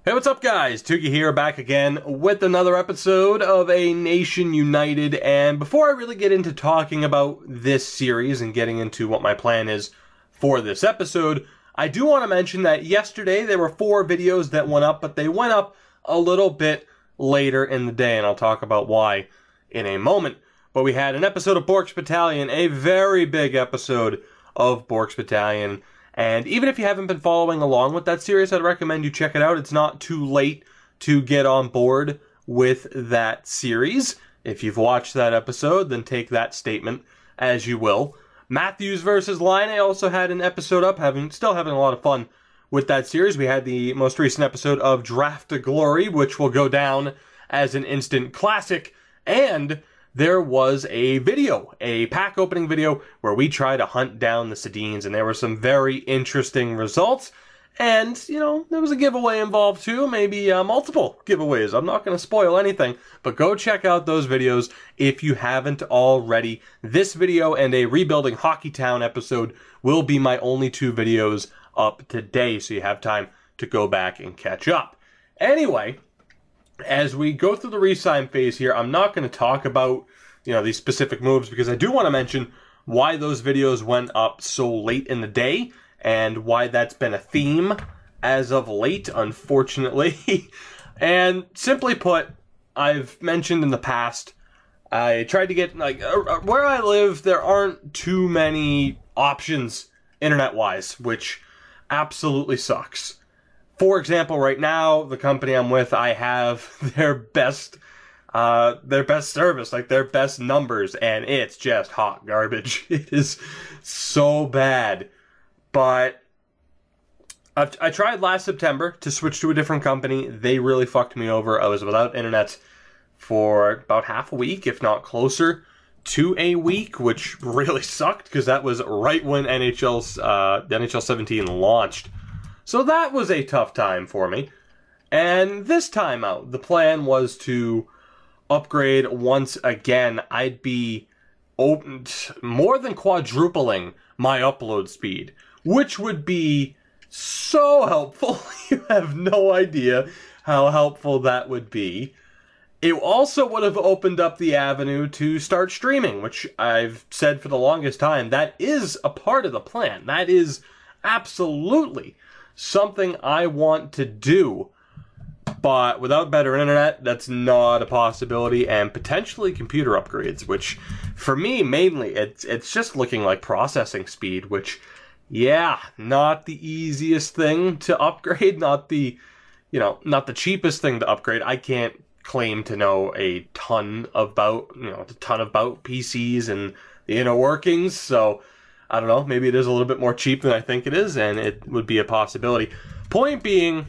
Hey, what's up guys? Tuki here, back again with another episode of A Nation United, and before I really get into talking about this series and getting into what my plan is for this episode, I do want to mention that yesterday there were 4 videos that went up, but they went up a little bit later in the day, and I'll talk about why in a moment. But we had an episode of Bork's Battalion, a very big episode of Bork's Battalion. And even if you haven't been following along with that series, I'd recommend you check it out. It's not too late to get on board with that series. If you've watched that episode, then take that statement as you will. Matthews versus Line also had an episode up, still having a lot of fun with that series. We had the most recent episode of Draft to Glory, which will go down as an instant classic, and there was a video, a pack opening video, where we try to hunt down the Sedines, and there were some very interesting results. And, you know, there was a giveaway involved too, maybe multiple giveaways. I'm not going to spoil anything, but go check out those videos if you haven't already. This video and a Rebuilding Hockeytown episode will be my only 2 videos up today, so you have time to go back and catch up. Anyway, as we go through the re-sign phase here, I'm not going to talk about, these specific moves, because I do want to mention why those videos went up so late in the day and why that's been a theme as of late, unfortunately. And simply put, I've mentioned in the past, I tried to get, where I live, there aren't too many options internet-wise, which absolutely sucks. For example, right now, the company I'm with, I have their best service, their best numbers, and it's just hot garbage. It is so bad. But I tried last September to switch to a different company. They really fucked me over. I was without internet for about half a week, if not closer to a week, which really sucked, because that was right when NHL 17 launched. So that was a tough time for me. And this time out, the plan was to upgrade once again. I'd be more than quadrupling my upload speed, which would be so helpful. You have no idea how helpful that would be. It also would have opened up the avenue to start streaming, which I've said for the longest time, that is a part of the plan. That is absolutely something I want to do, but without better internet, that's not a possibility, and potentially computer upgrades, which for me mainly it's just looking like processing speed, which, yeah, not the easiest thing to upgrade, not the cheapest thing to upgrade. I can't claim to know a ton about PCs and the inner workings, so I don't know, maybe it is a little bit more cheap than I think it is, and it would be a possibility. Point being,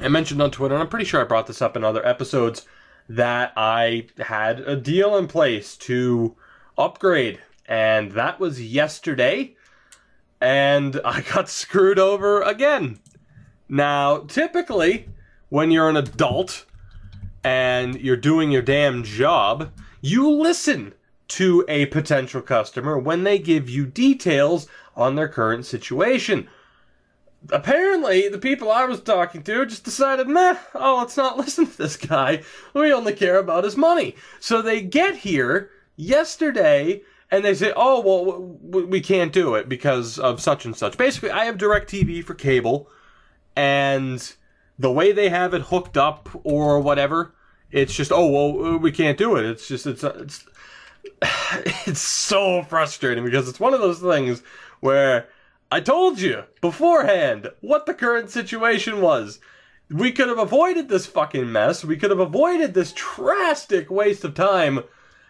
I mentioned on Twitter, and I'm pretty sure I brought this up in other episodes, that I had a deal in place to upgrade, and that was yesterday, and I got screwed over again. Now, typically, when you're an adult and you're doing your damn job, you listen to a potential customer when they give you details on their current situation. Apparently, the people I was talking to just decided, let's not listen to this guy. We only care about his money. So they get here yesterday, and they say, we can't do it because of such and such. Basically, I have DirecTV for cable, and the way they have it hooked up or whatever, it's just, we can't do it. It's just, it's so frustrating, because it's one of those things where I told you beforehand what the current situation was. We could have avoided this fucking mess. We could have avoided this drastic waste of time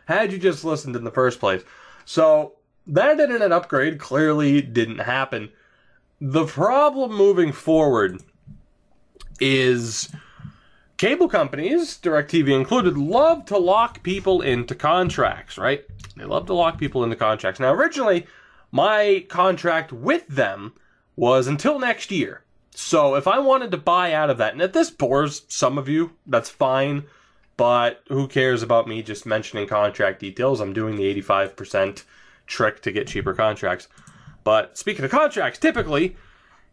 had you just listened in the first place. So that internet upgrade clearly didn't happen. The problem moving forward is cable companies, DirecTV included, love to lock people into contracts, right? They love to lock people into contracts. Now, originally, my contract with them was until next year. So if I wanted to buy out of that, and if this bores some of you, that's fine, but who cares about me just mentioning contract details? I'm doing the 85% trick to get cheaper contracts. But speaking of contracts, typically,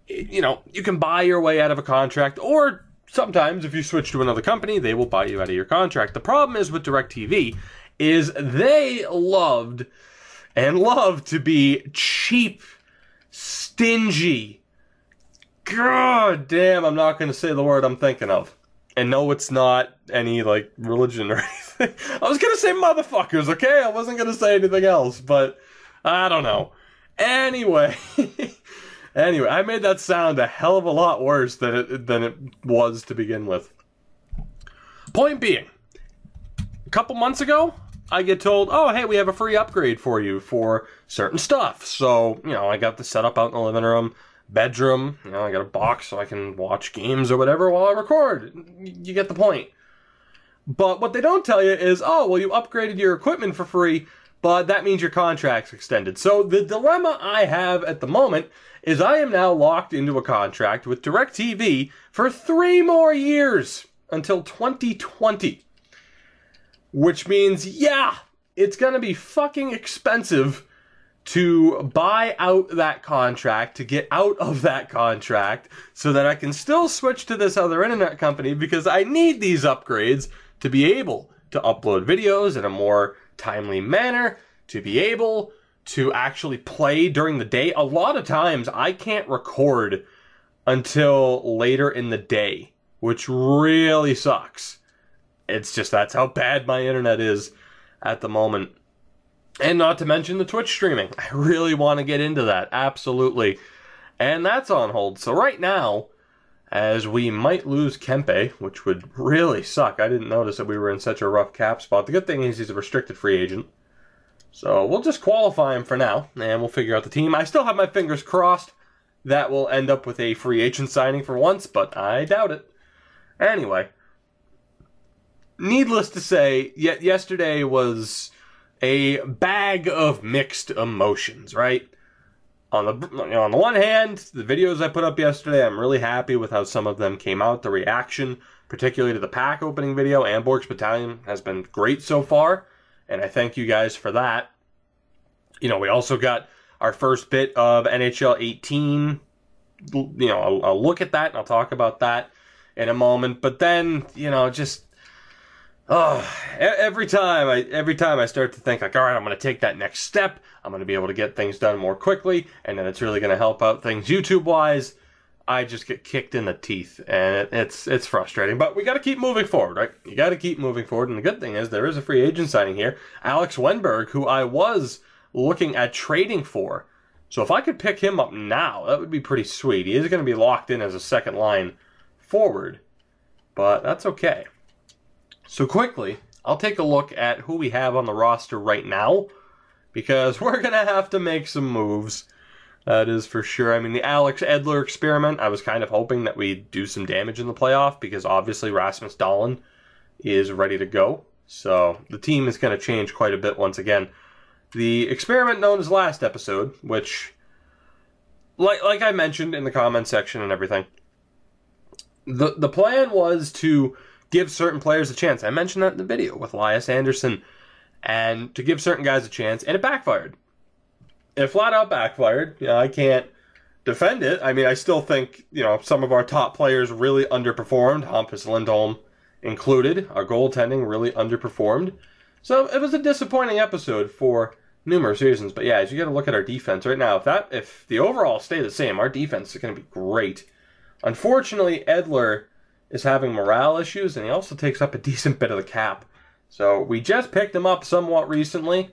you can buy your way out of a contract, or sometimes if you switch to another company, they will buy you out of your contract. The problem is with DirecTV is they loved and love to be cheap, stingy. God damn, I'm not going to say the word I'm thinking of. And no, it's not any, like, religion or anything. I was going to say motherfuckers, okay? I wasn't going to say anything else, but I don't know. Anyway, I made that sound a hell of a lot worse than it was to begin with. Point being, a couple months ago, I get told, oh, hey, we have a free upgrade for you for certain stuff. So, you know, I got the setup out in the living room, bedroom, you know, I got a box so I can watch games or whatever while I record. You get the point. But what they don't tell you is, oh, well, you upgraded your equipment for free, but that means your contract's extended. So the dilemma I have at the moment is I am now locked into a contract with DirecTV for 3 more years until 2020. Which means, yeah, it's going to be fucking expensive to buy out that contract, to get out of that contract, so that I can still switch to this other internet company because I need these upgrades to be able to upload videos in a more timely manner, to be able to actually play during the day. A lot of times I can't record until later in the day, which really sucks. It's just that's how bad my internet is at the moment. And not to mention the Twitch streaming. I really want to get into that, absolutely. And that's on hold. So right now, as we might lose Kempe, which would really suck. I didn't notice that we were in such a rough cap spot. The good thing is he's a restricted free agent. So we'll just qualify him for now, and we'll figure out the team. I still have my fingers crossed that we'll end up with a free agent signing for once, but I doubt it. Anyway, needless to say, yesterday was a bag of mixed emotions, right? On the one hand, the videos I put up yesterday, I'm really happy with how some of them came out. The reaction, particularly to the pack opening video, Amborg's Battalion, has been great so far, and I thank you guys for that. You know, we also got our first bit of NHL 18. You know, I'll look at that, and I'll talk about that in a moment. But then, you know, just... every time I start to think like, all right, I'm going to take that next step. I'm going to be able to get things done more quickly, and then it's really going to help out things YouTube-wise. I just get kicked in the teeth, and it's frustrating. But we got to keep moving forward, right? You got to keep moving forward, and the good thing is there is a free agent signing here, Alex Wenberg, who I was looking at trading for. So if I could pick him up now, that would be pretty sweet. He is going to be locked in as a second line forward, but that's okay. So quickly, I'll take a look at who we have on the roster right now, because we're going to have to make some moves. That is for sure. I mean, the Alex Edler experiment, I was kind of hoping that we'd do some damage in the playoff, because obviously Rasmus Dahlin is ready to go. So the team is going to change quite a bit once again. The experiment known as last episode, which, like I mentioned in the comment section and everything, the plan was to give certain players a chance. I mentioned that in the video with Elias Anderson, and to give certain guys a chance, and it backfired. It flat out backfired. You know, I can't defend it. I mean, I still think, you know, some of our top players really underperformed, Hampus Lindholm included. Our goaltending really underperformed. So it was a disappointing episode for numerous reasons. But yeah, as you got to look at our defense right now, if the overall stay the same, our defense is going to be great. Unfortunately, Edler is having morale issues, and he also takes up a decent bit of the cap. So we just picked him up somewhat recently,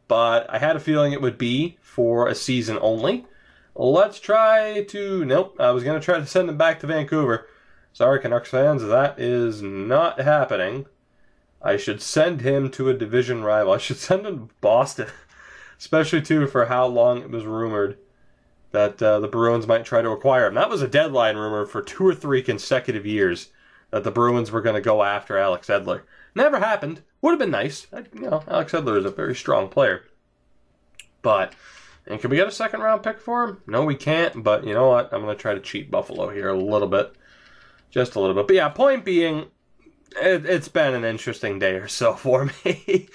but I had a feeling it would be for a season only. Let's try to... Nope, I was going to try to send him back to Vancouver. Sorry, Canucks fans, that is not happening. I should send him to a division rival. I should send him to Boston, especially, too, for how long it was rumored that the Bruins might try to acquire him. That was a deadline rumor for 2 or 3 consecutive years that the Bruins were going to go after Alex Edler. Never happened. Would have been nice. You know, Alex Edler is a very strong player. But, and can we get a second-round pick for him? No, we can't, but you know what? I'm going to try to cheat Buffalo here a little bit. Just a little bit. But yeah, point being, it's been an interesting day or so for me.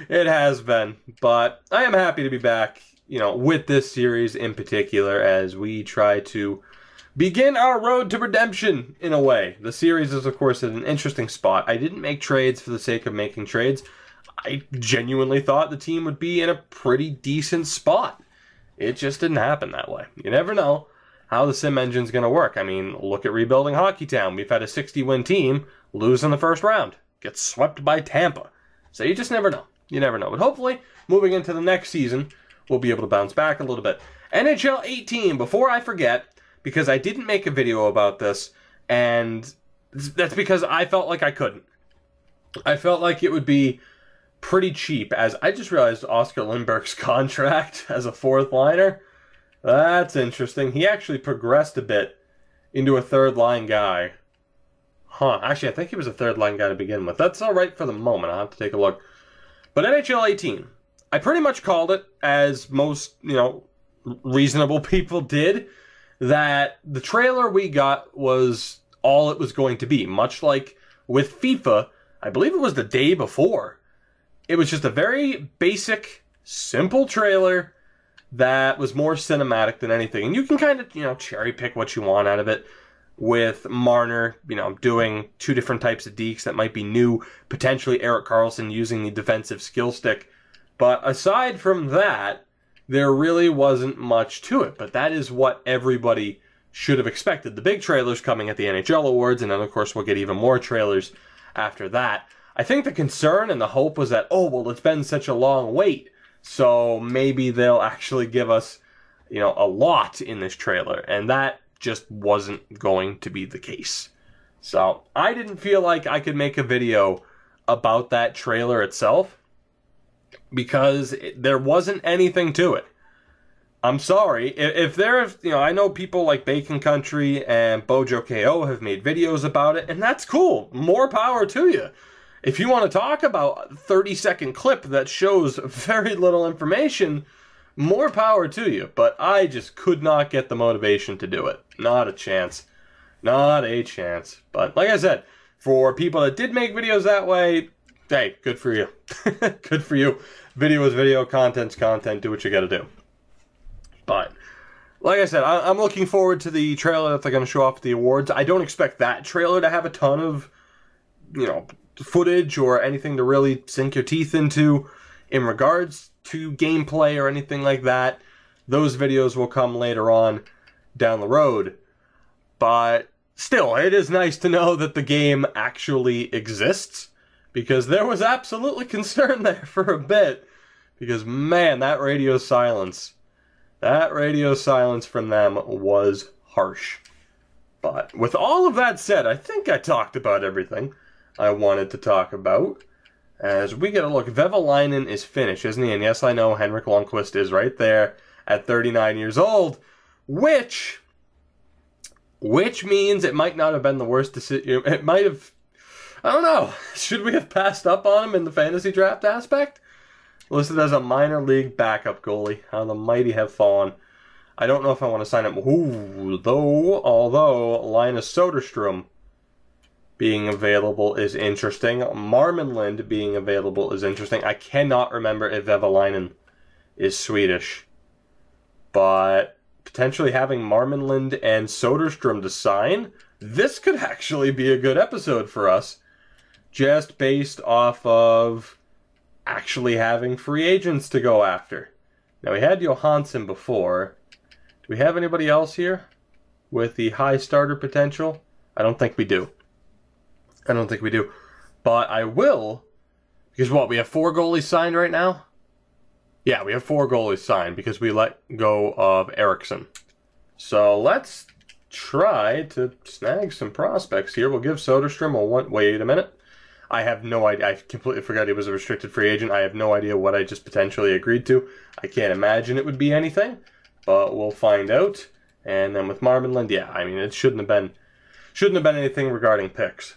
It has been. But I am happy to be back, you know, with this series in particular, as we try to begin our road to redemption, in a way. The series is, of course, at an interesting spot. I didn't make trades for the sake of making trades. I genuinely thought the team would be in a pretty decent spot. It just didn't happen that way. You never know how the sim engine's going to work. I mean, look at rebuilding Hockeytown. We've had a 60-win team lose in the first round. Get swept by Tampa. So you just never know. You never know. But hopefully, moving into the next season, we'll be able to bounce back a little bit. NHL 18, before I forget, because I didn't make a video about this, and that's because I felt like I couldn't. I felt like it would be pretty cheap, as I just realized Oscar Lindbergh's contract as a fourth liner. That's interesting. He actually progressed a bit into a third line guy. Huh, actually I think he was a third line guy to begin with. That's alright for the moment, I'll have to take a look. But NHL 18, I pretty much called it, as most, reasonable people did, that the trailer we got was all it was going to be. Much like with FIFA, I believe it was the day before. It was just a very basic, simple trailer that was more cinematic than anything. And you can kind of, cherry pick what you want out of it. With Marner, doing two different types of dekes that might be new. Potentially Erik Karlsson using the defensive skill stick. But aside from that, there really wasn't much to it. But that is what everybody should have expected. The big trailers coming at the NHL Awards, and then of course we'll get even more trailers after that. I think the concern and the hope was that, it's been such a long wait, so maybe they'll actually give us, a lot in this trailer. And that just wasn't going to be the case. So I didn't feel like I could make a video about that trailer itself, because there wasn't anything to it. I'm sorry. If there's, I know people like Bacon Country and Bojo KO have made videos about it, and that's cool. More power to you. If you want to talk about a 30-second clip that shows very little information, more power to you. But I just could not get the motivation to do it. Not a chance. Not a chance. But like I said, for people that did make videos that way, hey, good for you. Good for you. Video is video, content's content, do what you gotta do. But, like I said, I'm looking forward to the trailer that they're going to show off at the awards. I don't expect that trailer to have a ton of, footage or anything to really sink your teeth into in regards to gameplay or anything like that. Those videos will come later on down the road. But still, it is nice to know that the game actually exists, because there was absolutely concern there for a bit. Because, man, that radio silence from them was harsh. But with all of that said, I think I talked about everything I wanted to talk about. As we get a look, Vevalainen is finished, isn't he? And yes, I know Henrik Lundqvist is right there at 39 years old, which means it might not have been the worst decision. It might have, I don't know, should we have passed up on him in the fantasy draft aspect? Listed as a minor league backup goalie. How the mighty have fallen. I don't know if I want to sign him. Although Linus Soderstrom being available is interesting. Marmenlind being available is interesting. I cannot remember if Vevalainen is Swedish. But potentially having Marmenlind and Soderstrom to sign, this could actually be a good episode for us. Just based off of actually having free agents to go after. Now, we had Johansson before. Do we have anybody else here with the high starter potential? I don't think we do. But I will, because we have 4 goalies signed right now? Yeah, we have 4 goalies signed because we let go of Eriksson. So let's try to snag some prospects here. We'll give Soderstrom a one. Wait a minute. I have no idea. I completely forgot he was a restricted free agent. I have no idea what I just potentially agreed to. I can't imagine it would be anything, but we'll find out. And then with Marmenlind, yeah, I mean, it shouldn't have been anything regarding picks.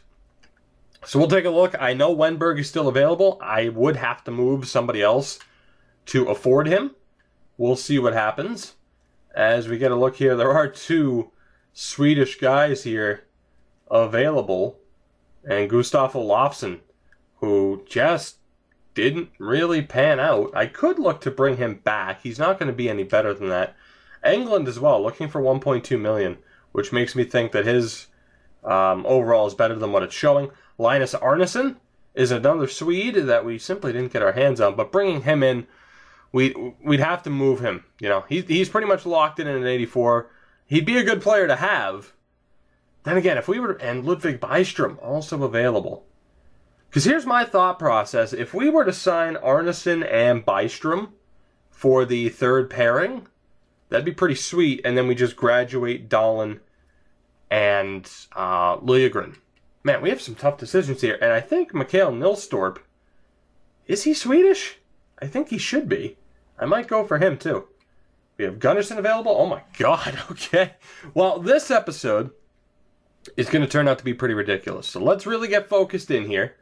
So we'll take a look. I know Wenberg is still available. I would have to move somebody else to afford him. We'll see what happens. As we get a look here, there are 2 Swedish guys here available. And Gustav Olofsson, who just didn't really pan out. I could look to bring him back. He's not going to be any better than that. England as well, looking for 1.2 million. which makes me think that his overall is better than what it's showing. Linus Arneson is another Swede that we simply didn't get our hands on, but bringing him in, we'd have to move him. You know, he's pretty much locked in at 84. He'd be a good player to have. Then again, if we were, and Ludwig Byström also available. Because here's my thought process. If we were to sign Arneson and Byström for the third pairing, that'd be pretty sweet. And then we just graduate Dahlin and Liljegren. Man, we have some tough decisions here. And I think Mikael Nilstorp, is he Swedish? I think he should be. I might go for him too. We have Gunnarsson available. Oh my god, okay. Well, this episode is going to turn out to be pretty ridiculous. So let's really get focused in here.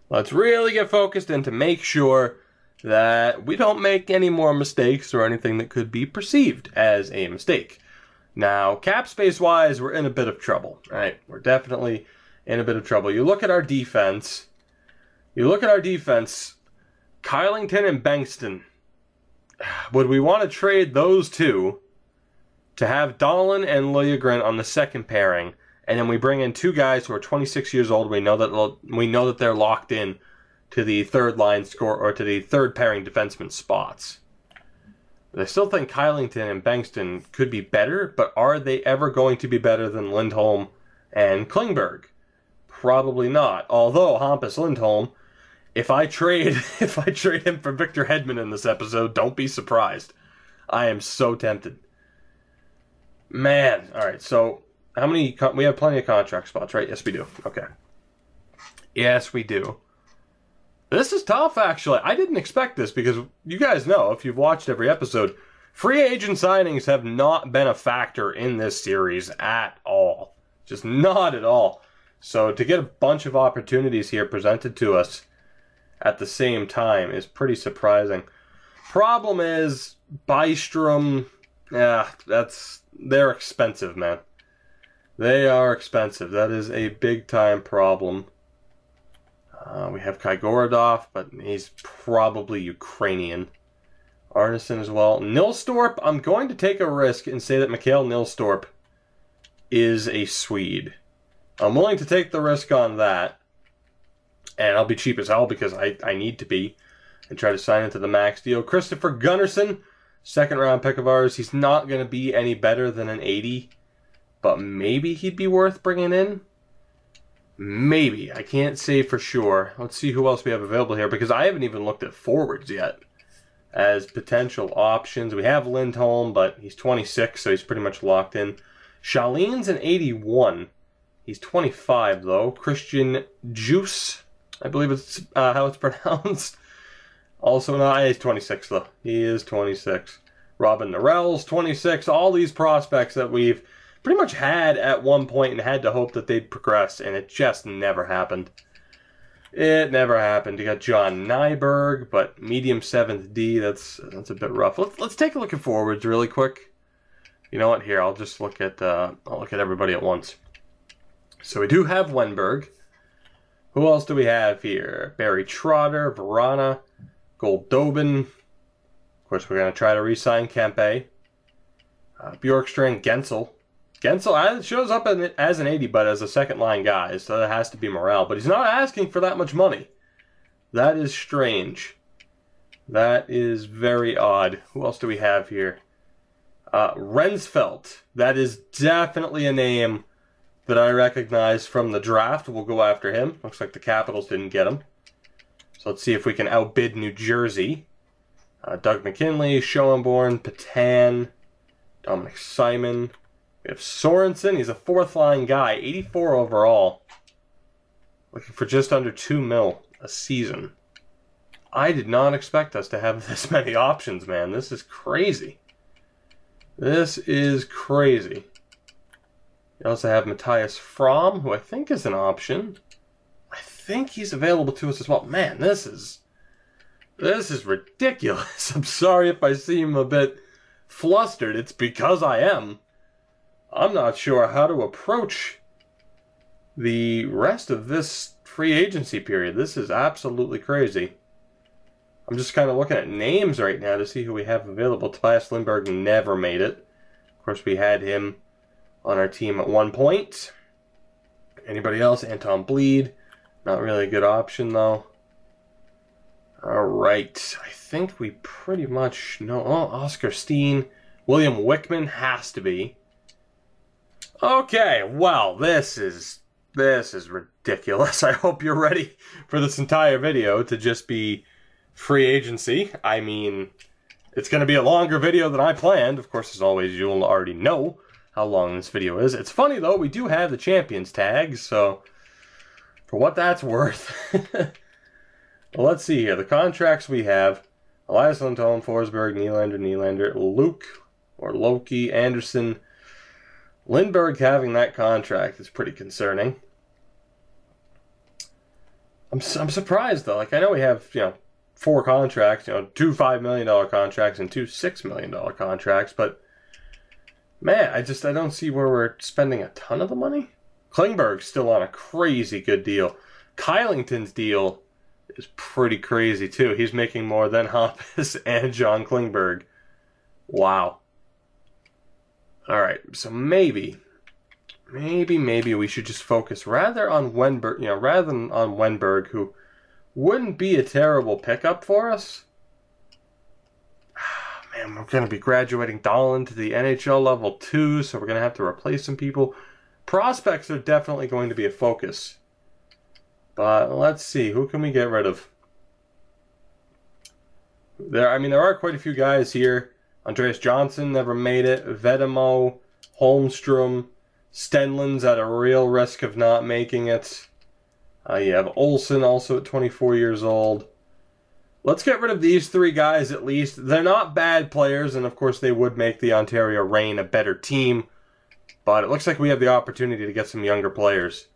Let's really get focused in to make sure that we don't make any more mistakes or anything that could be perceived as a mistake. Now, cap space-wise, we're in a bit of trouble, right? We're definitely in a bit of trouble. You look at our defense. Kylington and Bengtsson. Would we want to trade those two to have Dahlin and Liljegren on the second pairing? And then we bring in two guys who are 26 years old. We know that they're locked in to the third line score or to the third pairing defenseman spots. I still think Kylington and Bengtsson could be better, but are they ever going to be better than Lindholm and Klingberg? Probably not. Although Hampus Lindholm, if I trade him for Victor Hedman in this episode, don't be surprised. I am so tempted. Man, all right. So how many? We have plenty of contract spots, right? Yes, we do. Okay. Yes, we do. This is tough, actually. I didn't expect this because you guys know, if you've watched every episode, free agent signings have not been a factor in this series at all. Just not at all. So to get a bunch of opportunities here presented to us at the same time is pretty surprising. Problem is, Byström, they're expensive, man. They are expensive. That is a big-time problem. We have Kaigorodov, but he's probably Ukrainian. Arneson as well. Nilstorp, I'm going to take a risk and say that Mikael Nilstorp is a Swede. I'm willing to take the risk on that. And I'll be cheap as hell because I need to be. And try to sign into the max deal. Christopher Gunnarsson, second round pick of ours. He's not going to be any better than an 80. But maybe he'd be worth bringing in. Maybe. I can't say for sure. Let's see who else we have available here, because I haven't even looked at forwards yet as potential options. We have Lindholm, but he's 26, so he's pretty much locked in. Shalene's an 81. He's 25, though. Christian Juice, I believe it's how it's pronounced. Also, no, he's 26, though. He is 26. Robin Norell's 26. All these prospects that we've pretty much had at one point and had to hope that they'd progress, and it just never happened. It never happened. You got John Nyberg, but medium 7th D, that's a bit rough. Let's take a look at forwards really quick. You know what? Here, I'll just look at everybody at once. So we do have Wenberg. Who else do we have here? Barry Trotter, Verana, Goldobin. Of course, we're going to try to re-sign Kempe. Bjorkstrand, Gensel. Gensel shows up as an 80, but as a second-line guy, so that has to be morale. But he's not asking for that much money. That is strange. That is very odd. Who else do we have here? Rensfeldt. That is definitely a name that I recognize from the draft. We'll go after him. Looks like the Capitals didn't get him. So let's see if we can outbid New Jersey. Doug McKinley, Schoenborn, Patan, Dominic Simon. We have Sorensen. He's a fourth-line guy, 84 overall. Looking for just under $2 million a season. I did not expect us to have this many options, man. This is crazy. This is crazy. We also have Matthias Fromm, who I think is an option. I think he's available to us as well. Man, this is ridiculous. I'm sorry if I seem a bit flustered. It's because I am. I'm not sure how to approach the rest of this free agency period. This is absolutely crazy. I'm just kind of looking at names right now to see who we have available. Tobias Lindbergh never made it. Of course, we had him on our team at one point. Anybody else? Anton Bleed. Not really a good option, though. Alright. I think we pretty much know. Oh, Oscar Steen. William Wickman has to be. Okay, well, this is ridiculous. I hope you're ready for this entire video to just be free agency. I mean, it's going to be a longer video than I planned. Of course, as always, you'll already know how long this video is. It's funny, though, we do have the Champions tag, so for what that's worth. Well, let's see here. The contracts we have: Elias Lindholm, Forsberg, Nylander, Luke, or Loki, Anderson. Lindbergh having that contract is pretty concerning. I'm surprised, though. Like, I know we have, 4 contracts, 2 $5 million contracts and 2 $6 million contracts, but man, I don't see where we're spending a ton of the money. Klingberg's still on a crazy good deal. Kylington's deal is pretty crazy, too. He's making more than Hampus and John Klingberg. Wow. Alright, so maybe we should just focus rather on Wenberg, rather than on Wenberg, who wouldn't be a terrible pickup for us. Man, we're going to be graduating Dahlin to the NHL level 2, so we're going to have to replace some people. Prospects are definitely going to be a focus. But let's see, who can we get rid of? There are quite a few guys here. Andreas Johnson never made it. Vedamo, Holmstrom, Stenlin's at a real risk of not making it. You have Olsen also at 24 years old. Let's get rid of these 3 guys at least. They're not bad players, and of course they would make the Ontario Reign a better team. But it looks like we have the opportunity to get some younger players.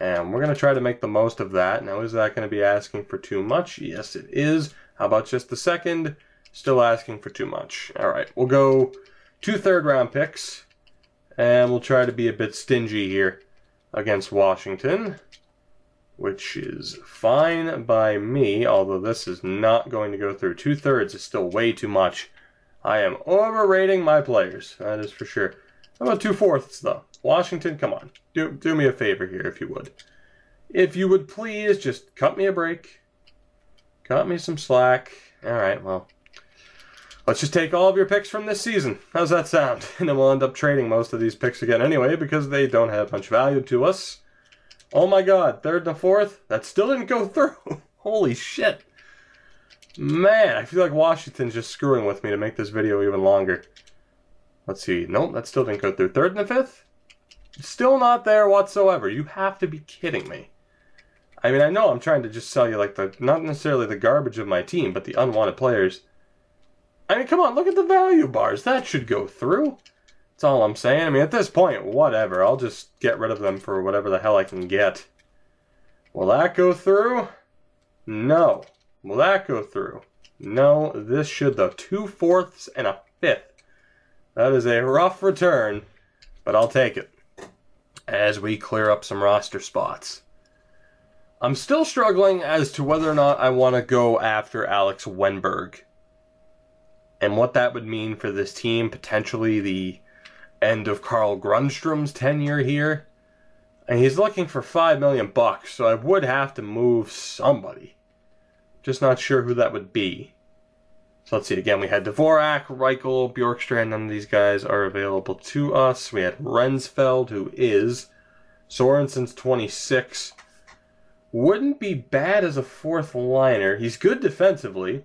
And we're going to try to make the most of that. Now, is that going to be asking for too much? Yes, it is. How about just the second? Still asking for too much. Alright, we'll go 2 third-round picks. And we'll try to be a bit stingy here against Washington, which is fine by me, although this is not going to go through. 2/3 is still way too much. I am overrating my players, that is for sure. How about 2/4, though? Washington, come on. Do me a favor here, if you would. If you would please, just cut me a break. Cut me some slack. Alright, well, let's just take all of your picks from this season. How's that sound? And then we'll end up trading most of these picks again anyway, because they don't have much value to us. Oh my god, 3rd and 4th? That still didn't go through. Holy shit. Man, I feel like Washington's just screwing with me to make this video even longer. Let's see. Nope, that still didn't go through. 3rd and 5th? Still not there whatsoever. You have to be kidding me. I mean, I know I'm trying to just sell you, like, not necessarily the garbage of my team, but the unwanted players. I mean, come on, look at the value bars. That should go through. That's all I'm saying. I mean, at this point, whatever. I'll just get rid of them for whatever the hell I can get. Will that go through? No. Will that go through? No. This should, though. 2/4 and a 5th. That is a rough return, but I'll take it as we clear up some roster spots. I'm still struggling as to whether or not I want to go after Alex Wenberg and what that would mean for this team, potentially the end of Carl Grundstrom's tenure here. And he's looking for $5 million, so I would have to move somebody. Just not sure who that would be. So let's see, again, we had Dvorak, Reichel, Bjorkstrand. None of these guys are available to us. We had Rensfeld, who is. Sorensen's 26. Wouldn't be bad as a 4th liner. He's good defensively.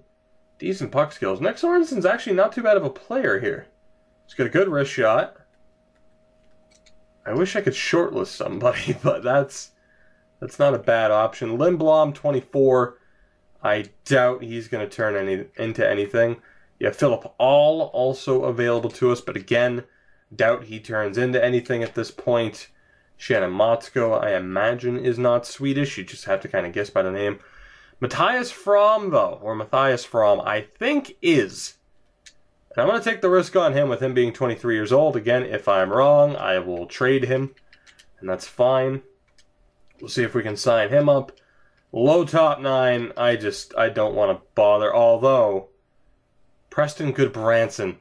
Decent puck skills. Nick Sorensen's actually not too bad of a player here. He's got a good wrist shot. I wish I could shortlist somebody, but that's not a bad option. Lindblom, 24. I doubt he's going to turn into anything. Yeah, Philip All also available to us, but again, doubt he turns into anything at this point. Shannon Motsko, I imagine, is not Swedish. You just have to kind of guess by the name. Matthias Fromm, though, or Matthias Fromm, I think is. And I'm going to take the risk on him with him being 23 years old. Again, if I'm wrong, I will trade him, and that's fine. We'll see if we can sign him up. Low top 9, I don't want to bother. Although, Preston Goodbranson,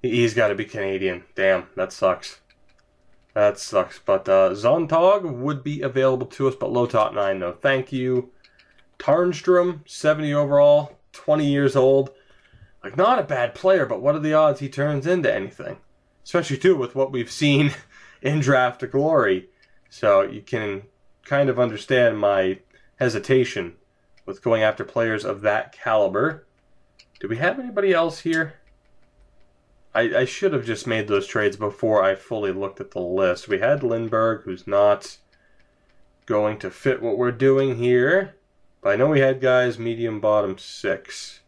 he's got to be Canadian. Damn, that sucks. That sucks. But Zontag would be available to us, but low top 9, no thank you. Tarnstrom, 70 overall, 20 years old. Like, not a bad player, but what are the odds he turns into anything? Especially, too, with what we've seen in Draft to Glory. So you can kind of understand my hesitation with going after players of that caliber. Do we have anybody else here? I should have just made those trades before I fully looked at the list. We had Lindbergh, who's not going to fit what we're doing here. But I know we had guys medium bottom 6.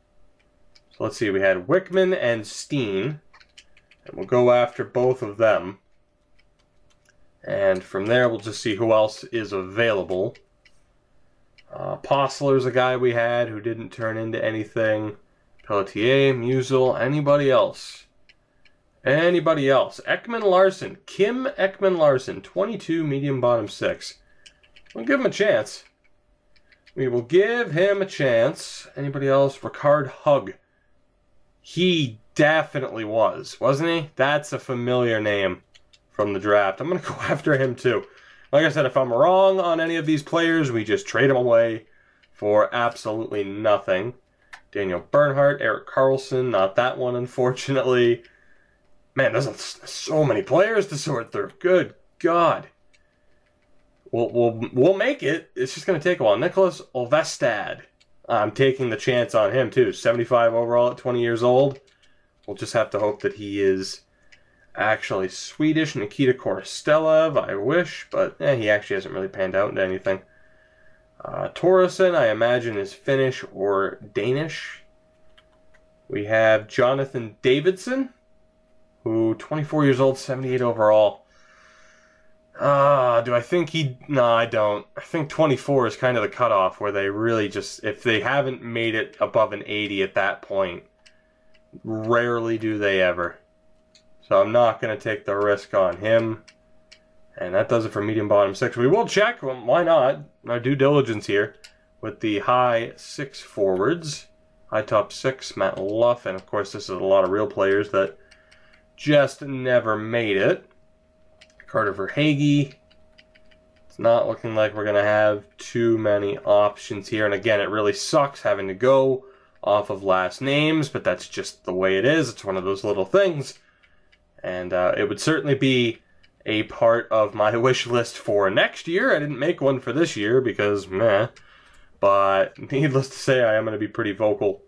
So let's see, we had Wickman and Steen. And we'll go after both of them. And from there, we'll just see who else is available. Postler's a guy we had who didn't turn into anything. Pelletier, Musial, anybody else? Anybody else? Ekman Larson. Kim Ekman Larson, 22, medium bottom 6. We'll give him a chance. We will give him a chance. Anybody else? Ricard Hug. He definitely was, wasn't he? That's a familiar name from the draft. I'm going to go after him too. Like I said, if I'm wrong on any of these players, we just trade them away for absolutely nothing. Daniel Bernhardt, Eric Carlson, not that one, unfortunately. Man, there's so many players to sort through. Good God. We'll make it. It's just going to take a while. Nicholas Olvestad. I'm taking the chance on him, too. 75 overall at 20 years old. We'll just have to hope that he is actually Swedish. Nikita Korostelev, I wish, but he actually hasn't really panned out into anything. Torreson, I imagine, is Finnish or Danish. We have Jonathan Davidson, who, 24 years old, 78 overall. Do I think he... No, I don't. I think 24 is kind of the cutoff where they really just... If they haven't made it above an 80 at that point, rarely do they ever. So I'm not going to take the risk on him. And that does it for medium bottom 6. We will check, well, why not, our due diligence here with the high 6 forwards. High top 6, Matt Luff. And of course, this is a lot of real players that just never made it. Carter Verhaeghe. It's not looking like we're going to have too many options here. And again, it really sucks having to go off of last names, but that's just the way it is. It's one of those little things. And it would certainly be a part of my wish list for next year. I didn't make one for this year because, meh. But needless to say, I am going to be pretty vocal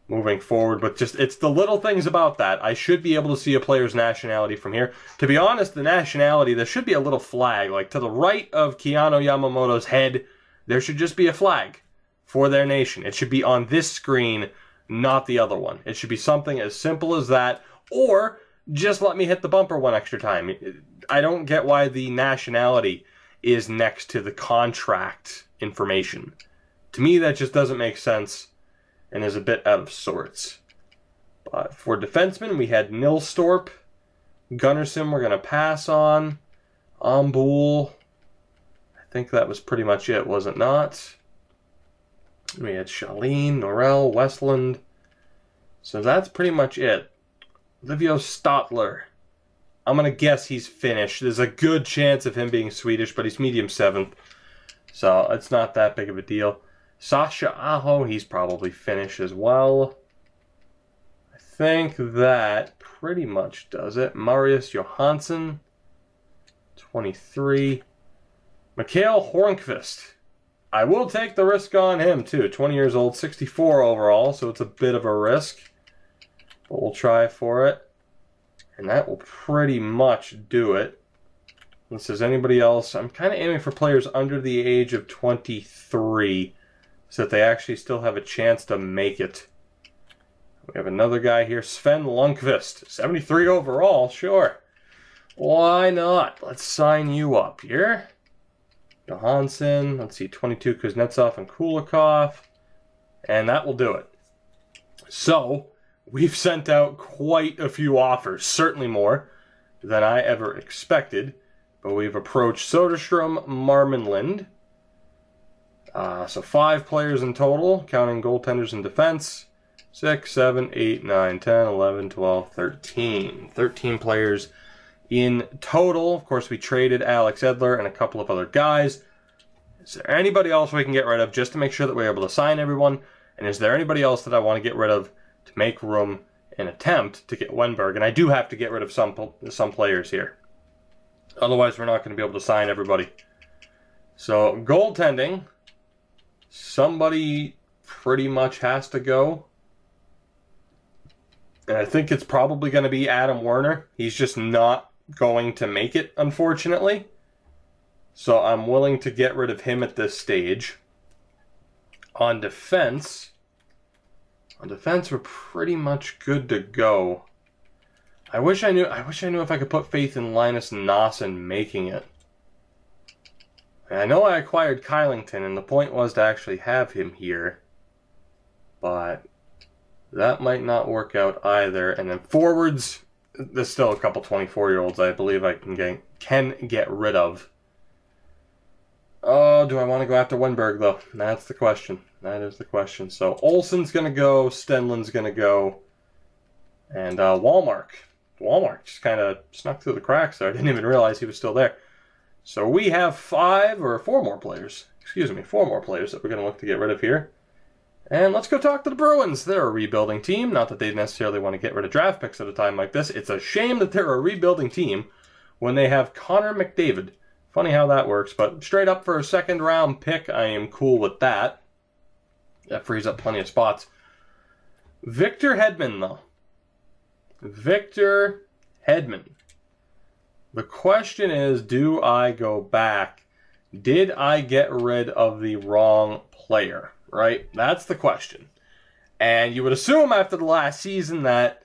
moving forward. But just, it's the little things about that. I should be able to see a player's nationality from here. To be honest, the nationality, there should be a little flag. Like, to the right of Keanu Yamamoto's head, there should just be a flag for their nation. It should be on this screen, not the other one. It should be something as simple as that. Or just let me hit the bumper one extra time. I don't get why the nationality is next to the contract information. To me, that just doesn't make sense and is a bit out of sorts. But for defensemen, we had Nilstorp. Gunnarsson we're going to pass on. Ombuhl. I think that was pretty much it, was it not? We had Shaleen, Norrell, Westland. So that's pretty much it. Livio Stotler. I'm going to guess he's Finnish. There's a good chance of him being Swedish, but he's medium 7th. So it's not that big of a deal. Sasha Aho, he's probably Finnish as well. I think that pretty much does it. Marius Johansson, 23. Mikael Hornqvist. I will take the risk on him too. 20 years old, 64 overall, so it's a bit of a risk. But we'll try for it. And that will pretty much do it. Unless there's anybody else. I'm kind of aiming for players under the age of 23 so that they actually still have a chance to make it. We have another guy here, Sven Lundqvist. 73 overall, sure. Why not? Let's sign you up here. Johansson, let's see, 22 Kuznetsov and Kulikov. And that will do it. So, we've sent out quite a few offers, certainly more than I ever expected. But we've approached Soderstrom, Marmanlind. So 5 players in total, counting goaltenders and defense. 6, 7, 8, 9, 10, 11, 12, 13. 13 players In total, of course, we traded Alex Edler and a couple of other guys. Is there anybody else we can get rid of just to make sure that we're able to sign everyone? And is there anybody else that I want to get rid of to make room and attempt to get Wenberg? And I do have to get rid of some players here. Otherwise, we're not going to be able to sign everybody. So, goaltending. Somebody pretty much has to go. And I think it's probably going to be Adam Werner. He's just not going to make it, unfortunately. So I'm willing to get rid of him at this stage. On defense, we're pretty much good to go. I wish I knew if I could put faith in Linus Nossen making it. I know I acquired Kylington, and the point was to actually have him here. But that might not work out either. And then forwards, there's still a couple 24-year-olds I believe I can get rid of. Oh, do I want to go after Wenberg, though? That's the question. That is the question. So Olsen's going to go. Stenlin's going to go. And Walmark. Walmark just kind of snuck through the cracks there. I didn't even realize he was still there. So we have four more players. Excuse me, 4 more players that we're going to look to get rid of here. And let's go talk to the Bruins. They're a rebuilding team. Not that they necessarily want to get rid of draft picks at a time like this. It's a shame that they're a rebuilding team when they have Connor McDavid. Funny how that works, but straight up for a second-round pick, I am cool with that. That frees up plenty of spots. Victor Hedman, though. Victor Hedman. The question is, do I go back? Did I get rid of the wrong player? Right? That's the question. And you would assume after the last season that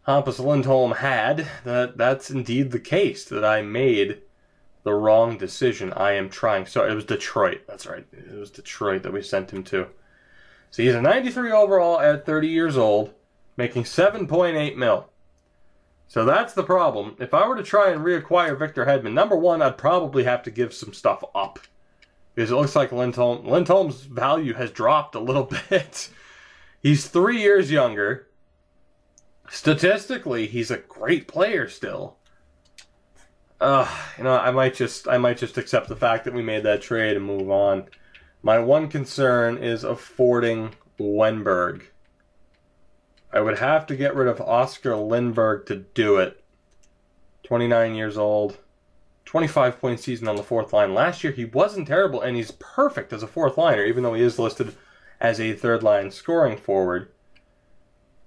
Hampus Lindholm had, that's indeed the case, that I made the wrong decision. I am trying. So it was Detroit. That's right. It was Detroit that we sent him to. So he's a 93 overall at 30 years old, making $7.8 million. So that's the problem. If I were to try and reacquire Victor Hedman, number one, I'd probably have to give some stuff up. Because it looks like Lindholm's value has dropped a little bit. He's 3 years younger. Statistically, he's a great player still. I might just accept the fact that we made that trade and move on. My one concern is affording Wenberg. I would have to get rid of Oscar Lindberg to do it. 29 years old. 25-point season on the fourth line. Last year he wasn't terrible, and he's perfect as a fourth liner, even though he is listed as a third line scoring forward.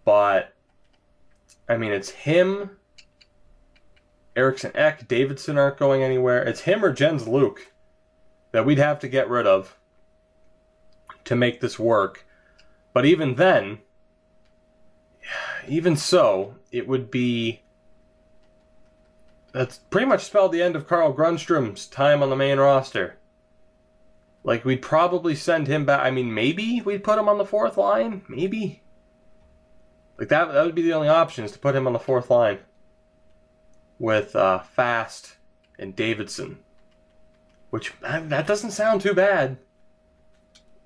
But, I mean, it's him, Eriksson Ek, Davidson aren't going anywhere. It's him or Jens Luke that we'd have to get rid of to make this work. But even then, even so, it would be... That's pretty much spelled the end of Carl Grundstrom's time on the main roster. Like, we'd probably send him back. I mean, maybe we'd put him on the fourth line. Maybe. Like, that would be the only option, is to put him on the fourth line. With Fast and Davidson. Which, that doesn't sound too bad.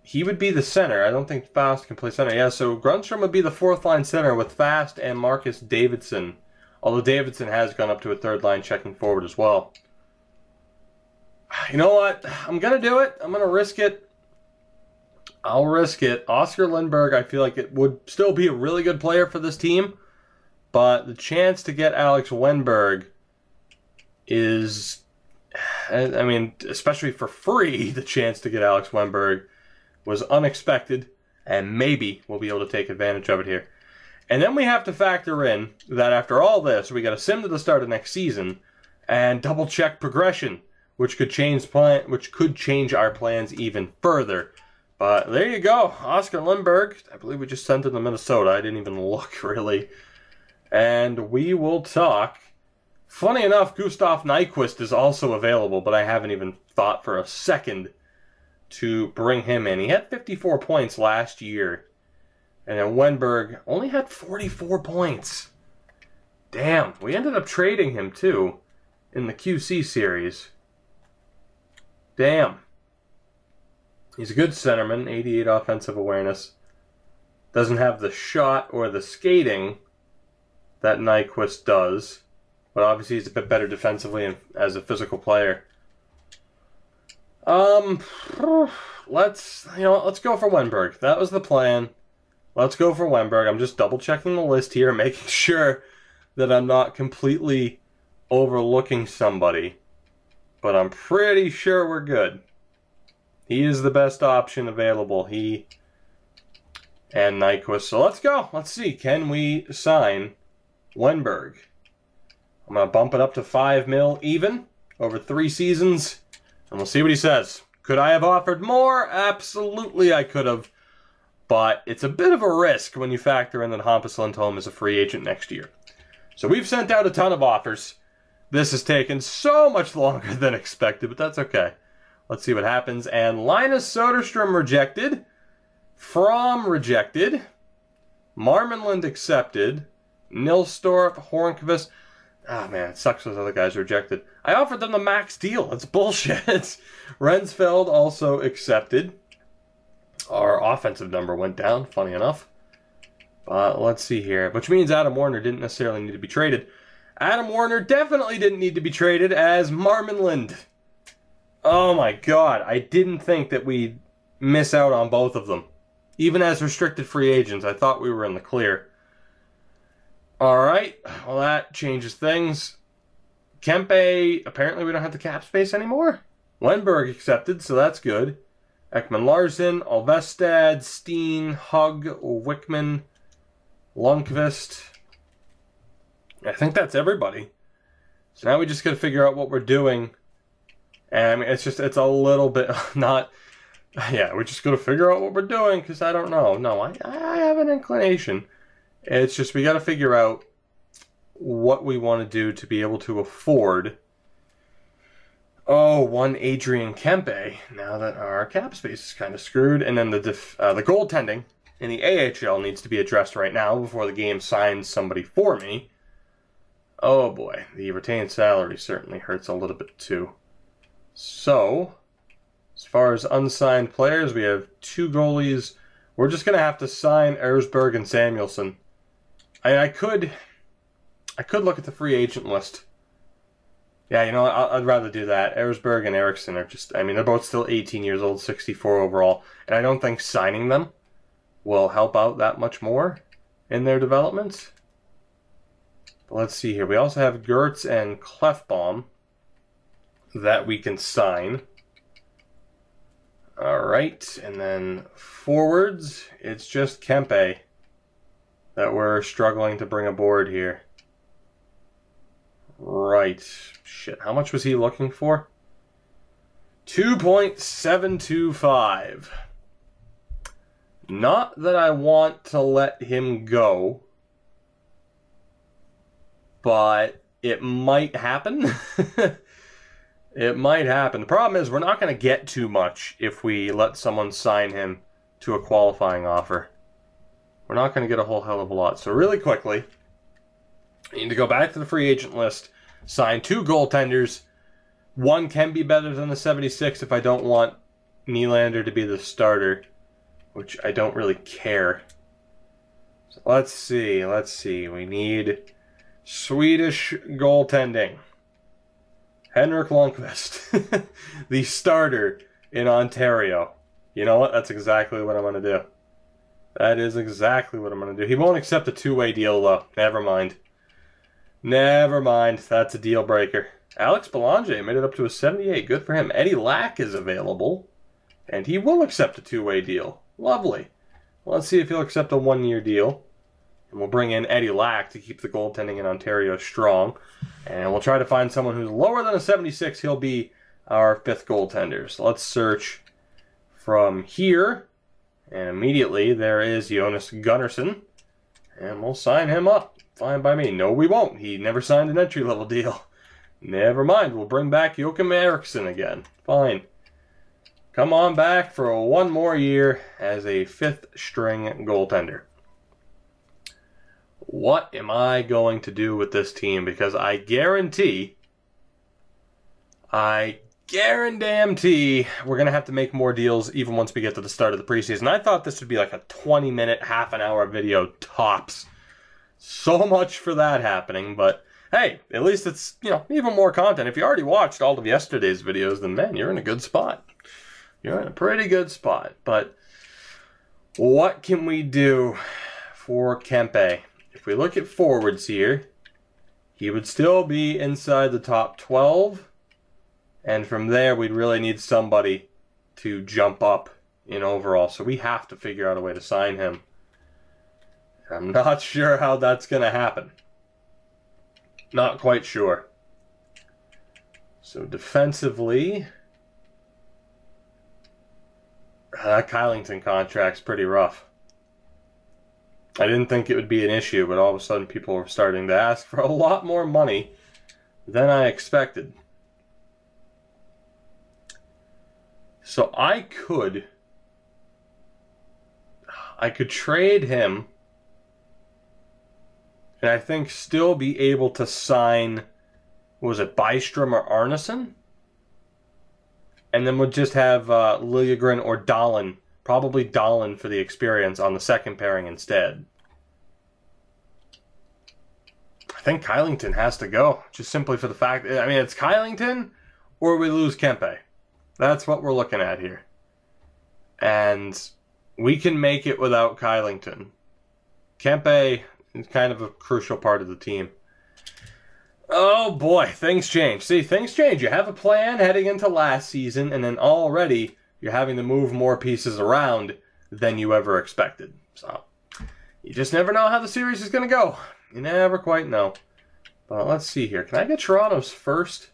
He would be the center. I don't think Fast can play center. Yeah, so Grundstrom would be the fourth line center with Fast and Marcus Davidson. Although Davidson has gone up to a third line checking forward as well. You know what? I'm going to do it. I'm going to risk it. I'll risk it. Oscar Lindberg, I feel like it would still be a really good player for this team. But the chance to get Alex Wenberg is... I mean, especially for free, the chance to get Alex Wenberg was unexpected. And maybe we'll be able to take advantage of it here. And then we have to factor in that after all this, we got a sim to the start of next season and double check progression, which could change our plans even further. But there you go, Oscar Lindberg. I believe we just sent him to Minnesota. I didn't even look really. And we will talk. Funny enough, Gustav Nyquist is also available, but I haven't even thought for a second to bring him in. He had 54 points last year. And then Wenberg only had 44 points. Damn, we ended up trading him too in the QC series. Damn. He's a good centerman, 88 offensive awareness. Doesn't have the shot or the skating that Nyquist does. but obviously he's a bit better defensively and as a physical player. Let's go for Wenberg. That was the plan. Let's go for Wenberg. I'm just double checking the list here, making sure that I'm not completely overlooking somebody. But I'm pretty sure we're good. He is the best option available. He and Nyquist. So let's go. Let's see. Can we sign Wenberg? I'm going to bump it up to $5 million even over 3 seasons. And we'll see what he says. Could I have offered more? Absolutely I could have. But it's a bit of a risk when you factor in that Hampus Lindholm is a free agent next year. So we've sent out a ton of offers. This has taken so much longer than expected, but that's okay. Let's see what happens. And Linus Soderstrom rejected. Fromm rejected. Marmanland accepted. Nilstorp, Hornqvist. Ah, man, it sucks those other guys rejected. I offered them the max deal. That's bullshit. Rensfeld also accepted. Our offensive number went down, funny enough. But let's see here. Which means Adam Warner didn't necessarily need to be traded. Adam Warner definitely didn't need to be traded as Marmanland. Oh my god, I didn't think that we'd miss out on both of them. Even as restricted free agents, I thought we were in the clear. Alright, well that changes things. Kempe, apparently we don't have the cap space anymore. Wenberg accepted, so that's good. Ekman Larson, Alvestad, Steen, Hug, Wickman, Lundqvist. I think that's everybody. So now we just got to figure out what we're doing. And I mean, it's a little bit not... Yeah, we just got to figure out what we're doing because I don't know. No, I have an inclination. It's just we got to figure out what we want to do to be able to afford... one Adrian Kempe, now that our cap space is kind of screwed. And then the goaltending in the AHL needs to be addressed right now before the game signs somebody for me. Oh boy, the retained salary certainly hurts a little bit too. So, as far as unsigned players, we have 2 goalies. We're just going to have to sign Ersberg and Samuelsson. I could look at the free agent list. Yeah, you know what? I'd rather do that. Ersberg and Eriksson are just... I mean, they're both still 18 years old, 64 overall. And I don't think signing them will help out that much more in their development. But let's see here. We also have Gertz and Clefbaum that we can sign. Alright, and then forwards, it's just Kempe that we're struggling to bring aboard here. Right. Shit, how much was he looking for? 2.725. Not that I want to let him go, but it might happen. It might happen. The problem is we're not going to get too much if we let someone sign him to a qualifying offer. We're not going to get a whole hell of a lot. So really quickly, I need to go back to the free agent list, sign 2 goaltenders. One can be better than the 76 if I don't want Nylander to be the starter, which I don't really care. So let's see. We need Swedish goaltending. Henrik Lundqvist, the starter in Ontario. You know what? That's exactly what I'm going to do. That is exactly what I'm going to do. He won't accept a 2-way deal, though. Never mind. Never mind. That's a deal breaker. Alex Belanger made it up to a 78. Good for him. Eddie Lack is available, and he will accept a 2-way deal. Lovely. Well, let's see if he'll accept a 1-year deal. And we'll bring in Eddie Lack to keep the goaltending in Ontario strong. And we'll try to find someone who's lower than a 76. He'll be our 5th goaltender. So let's search from here. And immediately there is Jonas Gunnarsson. And we'll sign him up. Fine by me. No, we won't. He never signed an entry-level deal. Never mind. We'll bring back Joachim Eriksson again. Fine. Come on back for 1 more year as a 5th-string goaltender. What am I going to do with this team? Because I guarantee we're going to have to make more deals even once we get to the start of the preseason. I thought this would be like a 20-minute, half-an-hour video tops. So much for that happening, but hey, at least it's, even more content. If you already watched all of yesterday's videos, then man, you're in a good spot. You're in a pretty good spot. But what can we do for Kempe? If we look at forwards here, he would still be inside the top 12. And from there, we'd really need somebody to jump up in overall. So we have to figure out a way to sign him. I'm not sure how that's going to happen. Not quite sure. So defensively, that Kylington contract's pretty rough. I didn't think it would be an issue, but all of a sudden people were starting to ask for a lot more money than I expected. So I could trade him and I think still be able to sign, was it Bystrom or Arneson? And then we'll just have Liljegren or Dahlin, probably Dahlin for the experience on the second pairing instead. I think Kylington has to go, just simply for the fact, it's Kylington or we lose Kempe. That's what we're looking at here. And we can make it without Kylington. Kempe is kind of a crucial part of the team. Oh boy, things change. See, things change. You have a plan heading into last season, and then already you're having to move more pieces around than you ever expected. So, you just never know how the series is going to go. You never quite know. But let's see here. Can I get Toronto's first?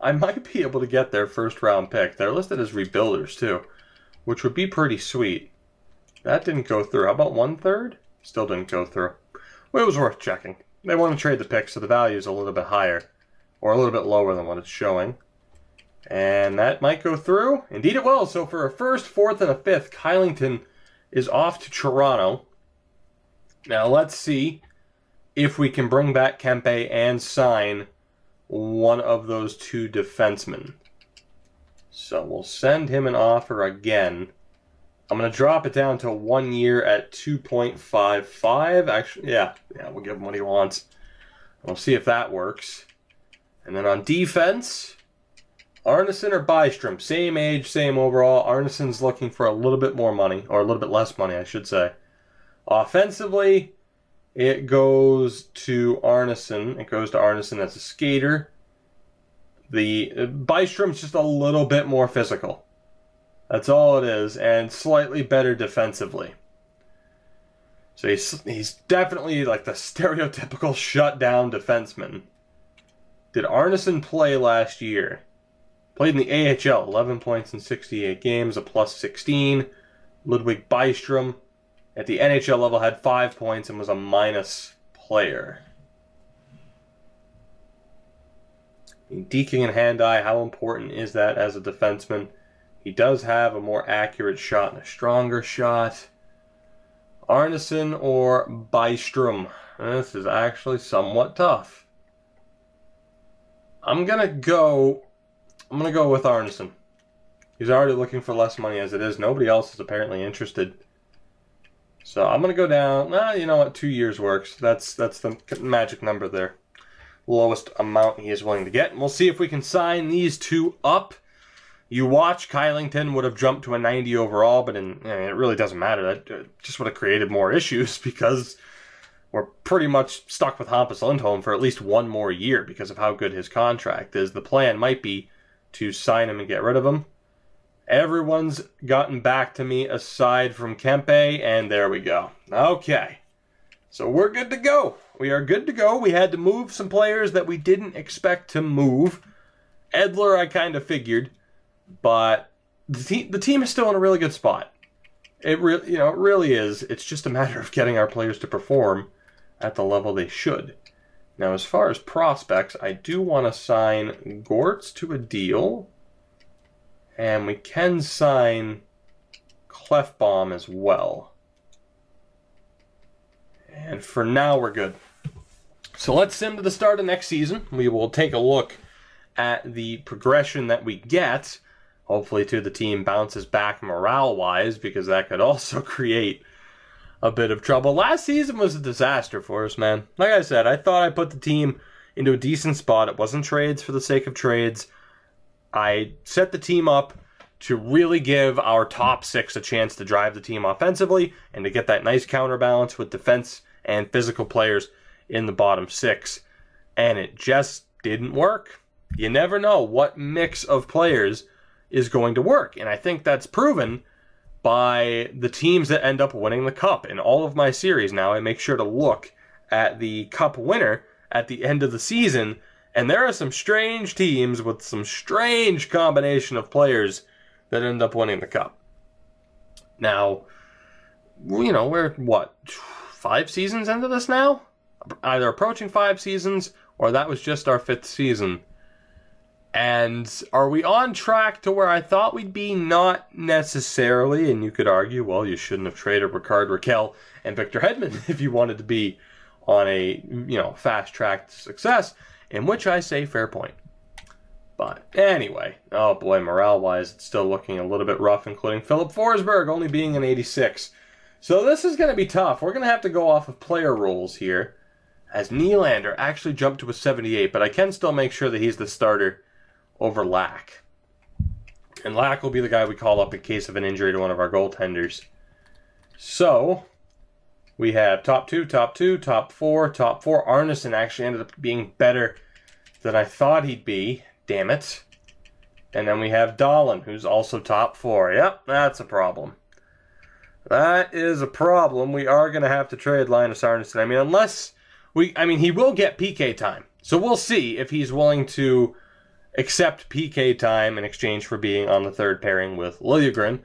I might be able to get their first round pick. They're listed as rebuilders too, which would be pretty sweet. That didn't go through. How about 1/3? Still didn't go through. Well, it was worth checking. They want to trade the pick, so the value is a little bit higher, or a little bit lower than what it's showing. And that might go through. Indeed it will. So for a first, fourth, and a fifth, Kylington is off to Toronto. Now let's see if we can bring back Kempe and sign one of those two defensemen. So we'll send him an offer again. I'm going to drop it down to 1 year at 2.55. Actually, yeah, we'll give him what he wants. We'll see if that works. And then on defense, Arneson or Bystrom. Same age, same overall. Arneson's looking for a little bit more money, or a little bit less money, I should say. Offensively, it goes to Arneson. It goes to Arneson as a skater. The Bystrom's just a little bit more physical. That's all it is, and slightly better defensively. So he's definitely like the stereotypical shutdown defenseman. Did Arneson play last year? Played in the AHL, 11 points in 68 games, a +16. Ludwig Bystrom at the NHL level had 5 points and was a minus player. Deking and hand-eye, how important is that as a defenseman? He does have a more accurate shot and a stronger shot. Arneson or Bystrom? This is actually somewhat tough. I'm gonna go with Arneson. He's already looking for less money as it is. Nobody else is apparently interested. So I'm gonna go down. You know what? 2 years works. That's the magic number there. Lowest amount he is willing to get. And we'll see if we can sign these two up. You watch, Kylington would have jumped to a 90 overall, but it really doesn't matter. That just would have created more issues because we're pretty much stuck with Hampus Lindholm for at least 1 more year because of how good his contract is. The plan might be to sign him and get rid of him. Everyone's gotten back to me aside from Kempe, and there we go. Okay, so we're good to go. We are good to go. We had to move some players that we didn't expect to move. Edler, I kind of figured. But the team is still in a really good spot. It really is. It's just a matter of getting our players to perform at the level they should. Now, as far as prospects, I do want to sign Gortz to a deal. And we can sign Clefbaum as well. And for now, we're good. So let's sim to the start of next season. We will take a look at the progression that we get. Hopefully, too, the team bounces back morale-wise, because that could also create a bit of trouble. Last season was a disaster for us, man. Like I said, I thought I put the team into a decent spot. It wasn't trades for the sake of trades. I set the team up to really give our top 6 a chance to drive the team offensively and to get that nice counterbalance with defense and physical players in the bottom 6. And it just didn't work. You never know what mix of players is going to work. And I think that's proven by the teams that end up winning the cup. In all of my series now, I make sure to look at the cup winner at the end of the season. And there are some strange teams with some strange combination of players that end up winning the cup. Now, you know, we're, what, 5 seasons into this now? Either approaching 5 seasons, or that was just our 5th season. And are we on track to where I thought we'd be? Not necessarily, and you could argue, well, you shouldn't have traded Rickard Rakell and Victor Hedman if you wanted to be on a, you know, fast track to success, in which I say fair point. But anyway, oh boy, morale-wise, it's still looking a little bit rough, including Philip Forsberg only being an 86. So this is going to be tough. We're going to have to go off of player rules here, as Nylander actually jumped to a 78, but I can still make sure that he's the starter over Lack. And Lack will be the guy we call up in case of an injury to one of our goaltenders. So, we have top 2, top 2, top 4, top 4. Arneson actually ended up being better than I thought he'd be. Damn it. And then we have Dahlin, who's also top 4. Yep, that's a problem. That is a problem. We are going to have to trade Linus Arneson. I mean, unless he will get PK time. So we'll see if he's willing to accept PK time in exchange for being on the 3rd pairing with Liljegren.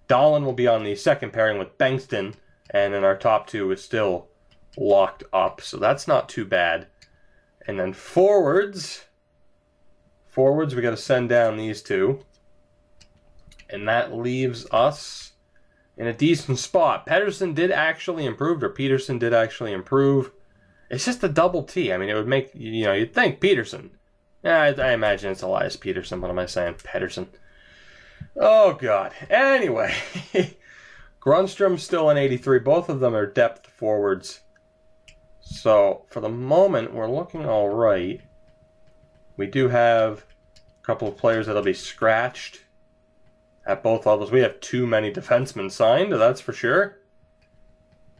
Dahlin will be on the 2nd pairing with Bengtsson. And then our top 2 is still locked up. So that's not too bad. And then forwards, we got to send down these 2. And that leaves us in a decent spot. Peterson did actually improve. It's just a double T. I mean, it would make, you know, you'd think Peterson. Yeah, I imagine it's Elias Peterson. What am I saying? Pedersen. Oh, God. Anyway. Grunstrom's still an 83. Both of them are depth forwards. So, for the moment, we're looking all right. We do have a couple of players that'll be scratched at both levels. We have too many defensemen signed, that's for sure.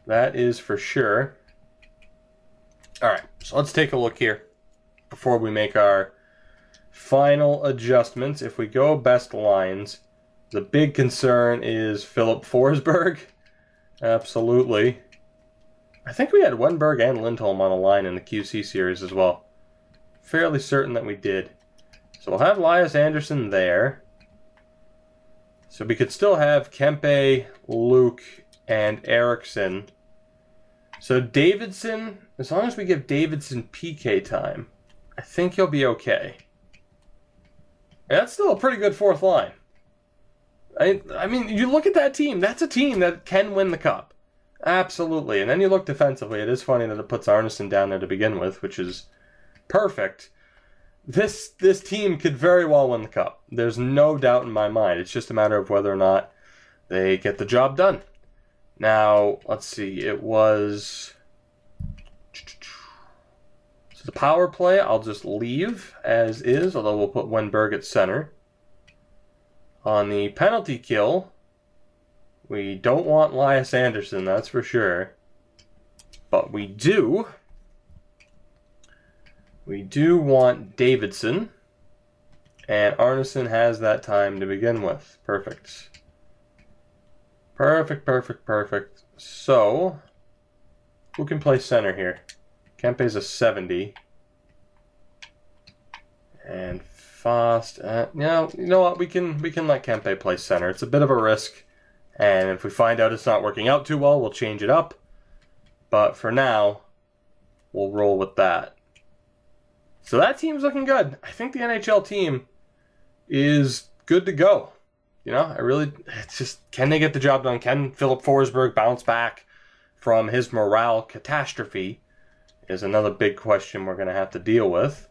That is for sure. All right, so let's take a look here before we make our final adjustments. If we go best lines, the big concern is Philip Forsberg. Absolutely. I think we had Wenberg and Lindholm on a line in the QC series as well. Fairly certain that we did. So we'll have Elias Anderson there. So we could still have Kempe, Luke, and Eriksson. So Davidson, as long as we give Davidson PK time, I think he'll be okay. And that's still a pretty good 4th line. I mean, you look at that team. That's a team that can win the cup. Absolutely. And then you look defensively. It is funny that it puts Arneson down there to begin with, which is perfect. This team could very well win the cup. There's no doubt in my mind. It's just a matter of whether or not they get the job done. Now, let's see. It was... So the power play, I'll just leave as is, although we'll put Wenberg at center. On the penalty kill, we don't want Elias Anderson, that's for sure. But we do want Davidson. And Arneson has that time to begin with. Perfect. Perfect. So, who can play center here? Kempe's a 70. And Fast. You know what? We can let Kempe play center. It's a bit of a risk. And if we find out it's not working out too well, we'll change it up. But for now, we'll roll with that. So that team's looking good. I think the NHL team is good to go. You know, it's just, can they get the job done? Can Philip Forsberg bounce back from his morale catastrophe? Is another big question we're going to have to deal with.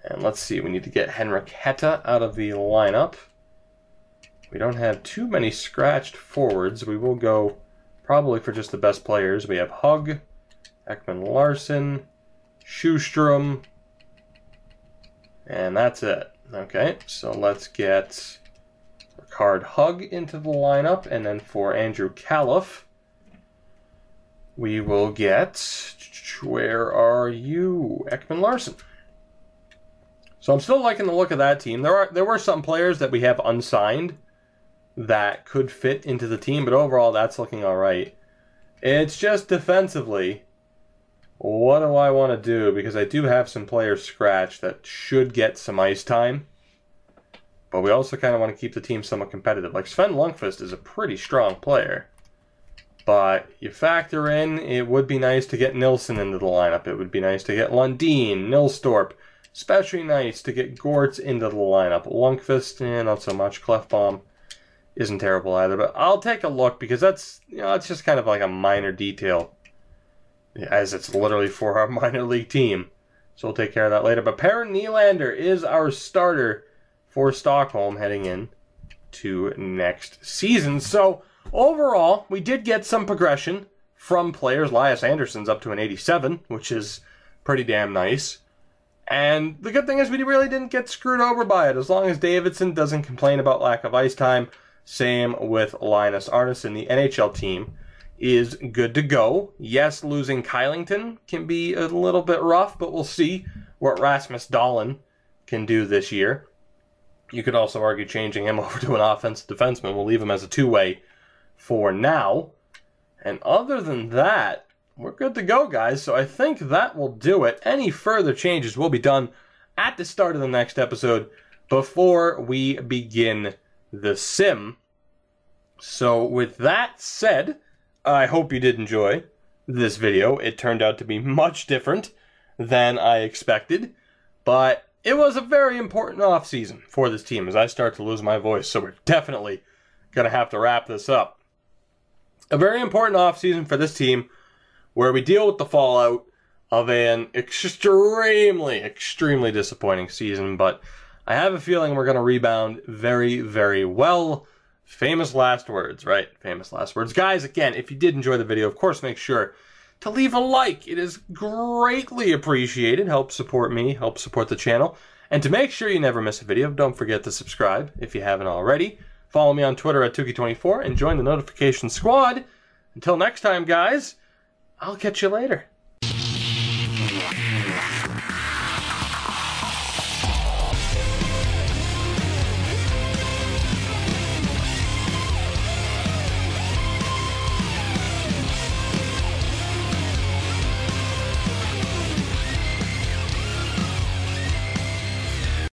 And let's see, we need to get Henrik Hetta out of the lineup. We don't have too many scratched forwards. We will go probably for just the best players. We have Hug, Ekman Larson, Schustrom, And that's it. Okay, so let's get Ricard Hug into the lineup, and then for Andrew Califf, we will get, where are you? Ekman Larson. So I'm still liking the look of that team. There were some players that we have unsigned that could fit into the team, but overall that's looking all right. It's just defensively, what do I want to do? Because I do have some players scratched that should get some ice time, but we also kind of want to keep the team somewhat competitive. Like Sven Lundqvist is a pretty strong player, but you factor in, it would be nice to get Nilsson into the lineup. It would be nice to get Lundin, Nilstorp, especially nice to get Gortz into the lineup. Lundqvist, not so much. Clefbaum isn't terrible either, but I'll take a look because that's, it's just kind of like a minor detail, as it's literally for our minor league team. So we'll take care of that later. But Per Nylander is our starter for Stockholm heading in to next season. So overall, we did get some progression from players. Elias Anderson's up to an 87, which is pretty damn nice. And the good thing is we really didn't get screwed over by it. As long as Davidson doesn't complain about lack of ice time, same with Linus Arneson. The NHL team is good to go. Yes, losing Kylington can be a little bit rough, but we'll see what Rasmus Dahlin can do this year. You could also argue changing him over to an offensive defenseman. We'll leave him as a two-way for now. And other than that, we're good to go, guys. So I think that will do it. Any further changes will be done at the start of the next episode before we begin the sim. So with that said, I hope you did enjoy this video. It turned out to be much different than I expected, but it was a very important offseason for this team as I start to lose my voice, so we're definitely going to have to wrap this up. A very important offseason for this team where we deal with the fallout of an extremely, extremely disappointing season, but I have a feeling we're going to rebound very, very well. Famous last words, right? Famous last words. Guys, again, if you did enjoy the video, of course, make sure to leave a like. It is greatly appreciated. Help support me, help support the channel. And to make sure you never miss a video, don't forget to subscribe if you haven't already. Follow me on Twitter at Tukey24 and join the notification squad. Until next time, guys, I'll catch you later.